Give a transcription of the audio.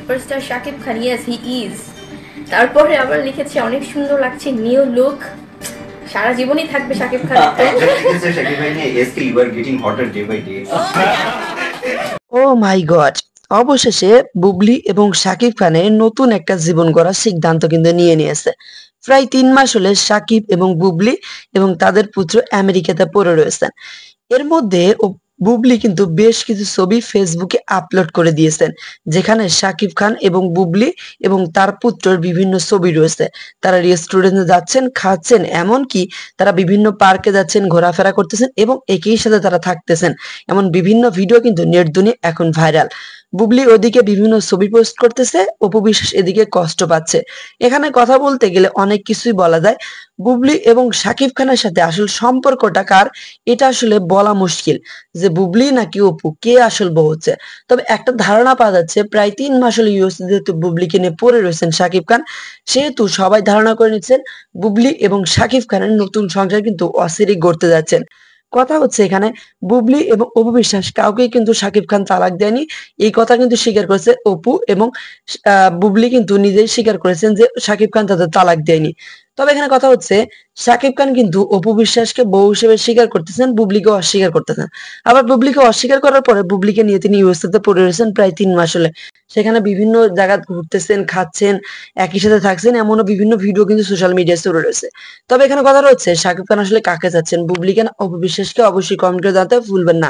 Superstar Shakib Khan, yes he is. তারপরে আবার লিখেছে অনেক সুন্দর লাগছে, নিউ লুক, সারা জীবনই থাকবে শাকিব খান। শাকিব ভাই নিয়ে SK you are getting hotter day by day. Oh my god, অবশেষে বুবলি এবং শাকিব খানের নতুন একটা জীবন গড়ার সিদ্ধান্ত কিন্তু নিয়ে নিয়েছে। প্রায় 3 মাস হলে শাকিব এবং বুবলি এবং তাদের পুত্র আমেরিকাতে পড়ে রয়েছেন। এর মধ্যে বুবলি কিন্তু বেশ কিছু ছবি ফেসবুকে আপলোড করে দিয়েছেন, যেখানে শাকিব খান এবং বুবলি এবং তার পুত্রের বিভিন্ন ছবি রয়েছে। তারা রেস্টুরেন্টে যাচ্ছেন, খাচ্ছেন, এমনকি তারা বিভিন্ন পার্কে যাচ্ছেন, ঘোরাফেরা করতেছেন এবং একই সাথে তারা থাকতেছেন। এমন বিভিন্ন ভিডিও কিন্তু নেট দুনিয়া এখন ভাইরাল। বুবলি ওদিকে বিভিন্ন ছবি পোস্ট করতেছে, অপু বিশ্বাস এদিকে কষ্ট পাচ্ছে। এখানে কথা বলতে গেলে অনেক কিছুই বলা যায়। বুবলি এবং শাকিব খানের সাথে আসল সম্পর্কটা কার, এটা আসলে বলা মুশকিল যে বুবলি নাকি অপু কে আসল বউ হচ্ছে। তবে একটা ধারণা পাওয়া যাচ্ছে, প্রায় 3 মাস হলে ইউএসএ যেহেতু বুবলিকে নিয়ে পড়ে রয়েছেন শাকিব খান, সেহেতু সবাই ধারণা করে নিচ্ছেন বুবলি এবং শাকিব খানের নতুন সংসার কিন্তু অচিরেই গড়তে যাচ্ছেন। কথা হচ্ছে এখানে বুবলি এবং অপু বিশ্বাস কাউকেই কিন্তু শাকিব খান তালাক দেয়নি, এই কথা কিন্তু স্বীকার করেছে অপু, এবং বুবলি কিন্তু নিজেই স্বীকার করেছেন যে শাকিব খান তাদের তালাক দেয়নি। তবে এখানে কথা হচ্ছে শাকিব খান কিন্তু অপু বিশ্বাসকে বউ হিসেবে স্বীকার করতেছেন, বুবলিকে অস্বীকার করতেছেন। আবার বুবলিকে অস্বীকার করার পরে বুবলিকে নিয়ে তিনি ইউএসএতে পড়ে রয়েছেন প্রায় 3 মাস হলে। সেখানে বিভিন্ন জায়গা ঘুরতেছেন, খাচ্ছেন, একই সাথে থাকছেন, এমনও বিভিন্ন ভিডিও কিন্তু সোশ্যাল মিডিয়ায় চলে রয়েছে। তবে এখানে কথা হচ্ছে শাকিব খান আসলে কাকে চাচ্ছেন, বুবলিকে না অপু বিশ্বাসকে? অবশ্যই কমেন্ট করে জানাতে ভুলবেন না।